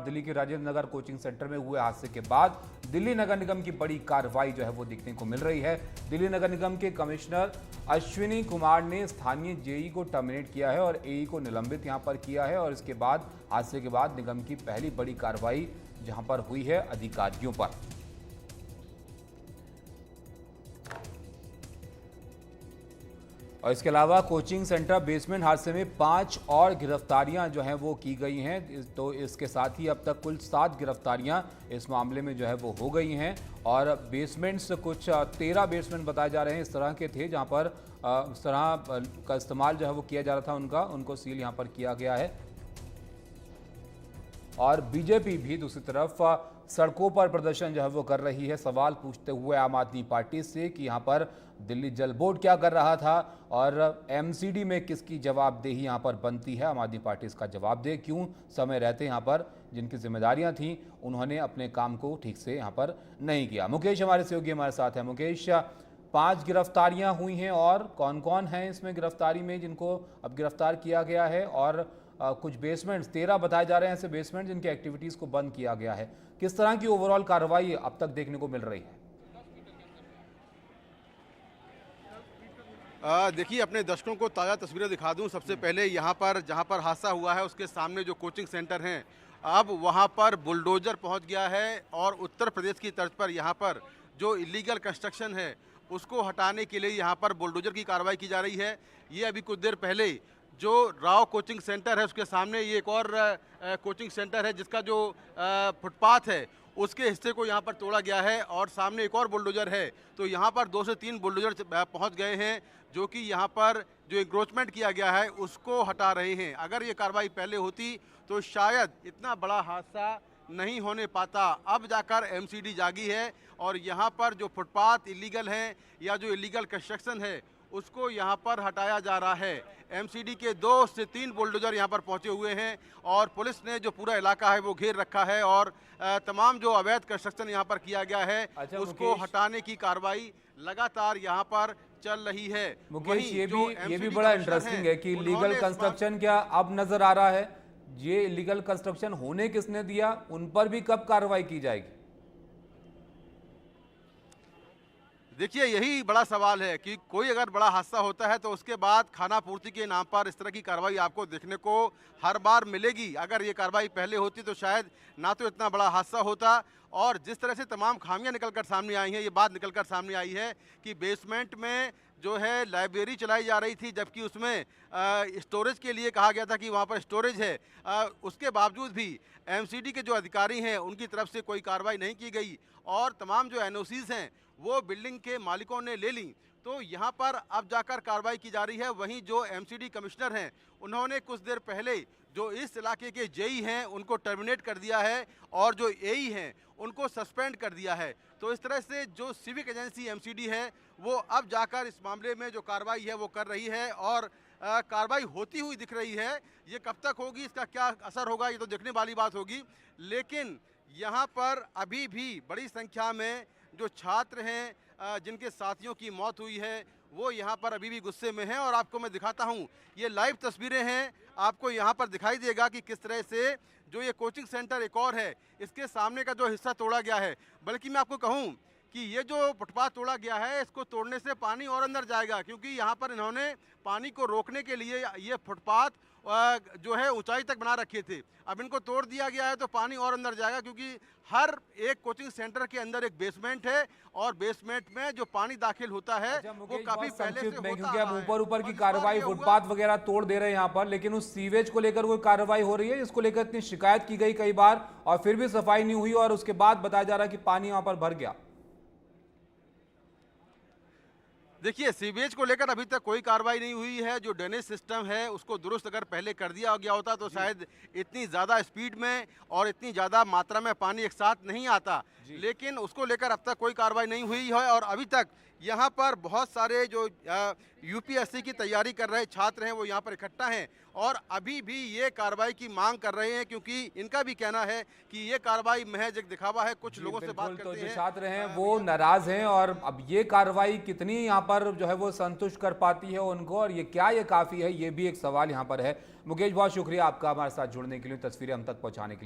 दिल्ली के Rajendra Nagar coaching centre में हुए हादसे के बाद दिल्ली नगर निगम की बड़ी कार्रवाई जो है वो देखने को मिल रही है। दिल्ली नगर निगम के कमिश्नर अश्विनी कुमार ने स्थानीय जेई को टर्मिनेट किया है और एई को निलंबित यहां पर किया है और इसके बाद हादसे के बाद निगम की पहली बड़ी कार्रवाई जहां पर हुई है अधिकारियों पर। और इसके अलावा कोचिंग सेंटर बेसमेंट हादसे में 5 और गिरफ्तारियां जो हैं वो की गई हैं। तो इसके साथ ही अब तक कुल 7 गिरफ्तारियां इस मामले में जो है वो हो गई हैं और बेसमेंट्स कुछ 13 बेसमेंट बताए जा रहे हैं इस तरह के थे जहां पर इस तरह का इस्तेमाल जो है वो किया जा रहा था उनको सील यहां पर किया गया है। और बीजेपी भी दूसरी तरफ सड़कों पर प्रदर्शन जो है वो कर रही है, सवाल पूछते हुए आम आदमी पार्टी से कि यहां पर दिल्ली जल बोर्ड क्या कर रहा था और एमसीडी में किसकी जवाबदेही यहां पर बनती है। आम आदमी पार्टी इसका जवाब दे, क्यों समय रहते यहां पर जिनकी जिम्मेदारियां थीं उन्होंने अपने काम को ठीक से यहां पर नहीं किया। मुकेश हमारे सहयोगी हमारे साथ है। मुकेश, 5 गिरफ्तारियां हुई हैं और कौन कौन हैं इसमें गिरफ्तारी में जिनको अब गिरफ्तार किया गया है और कुछ बेसमेंट्स 13 बताए जा रहे हैं ऐसे बेसमेंट जिनकी एक्टिविटीज को बंद किया गया है। किस तरह की ओवरऑल कार्रवाई अब तक देखने को मिल रही है? देखिए, अपने दर्शकों को ताज़ा तस्वीरें दिखा दूं। सबसे पहले यहाँ पर जहाँ पर हादसा हुआ है उसके सामने जो कोचिंग सेंटर हैं, अब वहाँ पर बुलडोजर पहुँच गया है और उत्तर प्रदेश की तर्ज पर यहाँ पर जो इलीगल कंस्ट्रक्शन है उसको हटाने के लिए यहाँ पर बुलडोजर की कार्रवाई की जा रही है। ये अभी कुछ देर पहले जो राव कोचिंग सेंटर है उसके सामने ये एक और कोचिंग सेंटर है जिसका जो फुटपाथ है उसके हिस्से को यहाँ पर तोड़ा गया है और सामने एक और बुलडोजर है। तो यहाँ पर 2 से 3 बुलडोजर पहुँच गए हैं जो कि यहाँ पर जो इंक्रोचमेंट किया गया है उसको हटा रहे हैं। अगर ये कार्रवाई पहले होती तो शायद इतना बड़ा हादसा नहीं होने पाता। अब जाकर एमसीडी जागी है और यहाँ पर जो फुटपाथ इलीगल हैं या जो इलीगल कंस्ट्रक्शन है उसको यहाँ पर हटाया जा रहा है। एमसीडी के 2 से 3 बुलडोजर यहाँ पर पहुँचे हुए हैं और पुलिस ने जो पूरा इलाका है वो घेर रखा है और तमाम जो अवैध कंस्ट्रक्शन यहाँ पर किया गया है उसको हटाने की कार्रवाई लगातार यहाँ पर चल रही है। मुकेश, ये भी बड़ा इंटरेस्टिंग है कि लीगल कंस्ट्रक्शन क्या अब नजर आ रहा है, ये इलीगल कंस्ट्रक्शन होने किसने दिया, उन पर भी कब कार्रवाई की जाएगी? देखिए, यही बड़ा सवाल है कि कोई अगर बड़ा हादसा होता है तो उसके बाद खाना पूर्ति के नाम पर इस तरह की कार्रवाई आपको देखने को हर बार मिलेगी। अगर ये कार्रवाई पहले होती तो शायद ना तो इतना बड़ा हादसा होता और जिस तरह से तमाम खामियां निकलकर सामने आई हैं, ये बात निकलकर सामने आई है कि बेसमेंट में जो है लाइब्रेरी चलाई जा रही थी जबकि उसमें स्टोरेज के लिए कहा गया था कि वहाँ पर स्टोरेज है। उसके बावजूद भी एमसीडी के जो अधिकारी हैं उनकी तरफ से कोई कार्रवाई नहीं की गई और तमाम जो एनओसीज हैं वो बिल्डिंग के मालिकों ने ले ली। तो यहाँ पर अब जाकर कार्रवाई की जा रही है। वहीं जो एमसीडी कमिश्नर हैं उन्होंने कुछ देर पहले जो इस इलाके के जेई हैं उनको टर्मिनेट कर दिया है और जो एई हैं उनको सस्पेंड कर दिया है। तो इस तरह से जो सिविक एजेंसी एमसीडी है वो अब जाकर इस मामले में जो कार्रवाई है वो कर रही है और कार्रवाई होती हुई दिख रही है। ये कब तक होगी, इसका क्या असर होगा, ये तो देखने वाली बात होगी। लेकिन यहाँ पर अभी भी बड़ी संख्या में जो छात्र हैं जिनके साथियों की मौत हुई है वो यहाँ पर अभी भी गुस्से में हैं और आपको मैं दिखाता हूँ, ये लाइव तस्वीरें हैं। आपको यहाँ पर दिखाई देगा कि किस तरह से जो ये कोचिंग सेंटर एक और है इसके सामने का जो हिस्सा तोड़ा गया है। बल्कि मैं आपको कहूँ कि ये जो फुटपाथ तोड़ा गया है इसको तोड़ने से पानी और अंदर जाएगा, क्योंकि यहाँ पर इन्होंने पानी को रोकने के लिए ये फुटपाथ जो है ऊंचाई तक बना रखे थे। अब इनको तोड़ दिया गया है तो पानी और अंदर जाएगा, क्योंकि हर एक कोचिंग सेंटर के अंदर एक बेसमेंट है और बेसमेंट में जो पानी दाखिल होता है वो काफी पहले से होता है। क्योंकि अब ऊपर की कार्रवाई फुटपाथ वगैरह तोड़ दे रहे हैं यहाँ पर, लेकिन उस सीवेज को लेकर कोई कार्रवाई हो रही है? इसको लेकर इतनी शिकायत की गई कई बार और फिर भी सफाई नहीं हुई और उसके बाद बताया जा रहा है कि पानी वहां पर भर गया। देखिए, सीवेज को लेकर अभी तक कोई कार्रवाई नहीं हुई है। जो ड्रेनेज सिस्टम है उसको दुरुस्त अगर पहले कर दिया गया होता तो शायद इतनी ज़्यादा स्पीड में और इतनी ज़्यादा मात्रा में पानी एक साथ नहीं आता। लेकिन उसको लेकर अब तक कोई कार्रवाई नहीं हुई है और अभी तक यहाँ पर बहुत सारे जो यूपीएससी की तैयारी कर रहे छात्र हैं वो यहाँ पर इकट्ठा हैं और अभी भी ये कार्रवाई की मांग कर रहे हैं, क्योंकि इनका भी कहना है कि ये कार्रवाई महज एक दिखावा है। कुछ लोगों से बात करते हैं, जो छात्र हैं वो नाराज हैं और अब ये कार्रवाई कितनी यहाँ पर जो है वो संतुष्ट कर पाती है उनको और ये काफी है, ये भी एक सवाल यहाँ पर है। मुकेश, बहुत शुक्रिया आपका हमारे साथ जुड़ने के लिए, तस्वीरें हम तक पहुँचाने के लिए।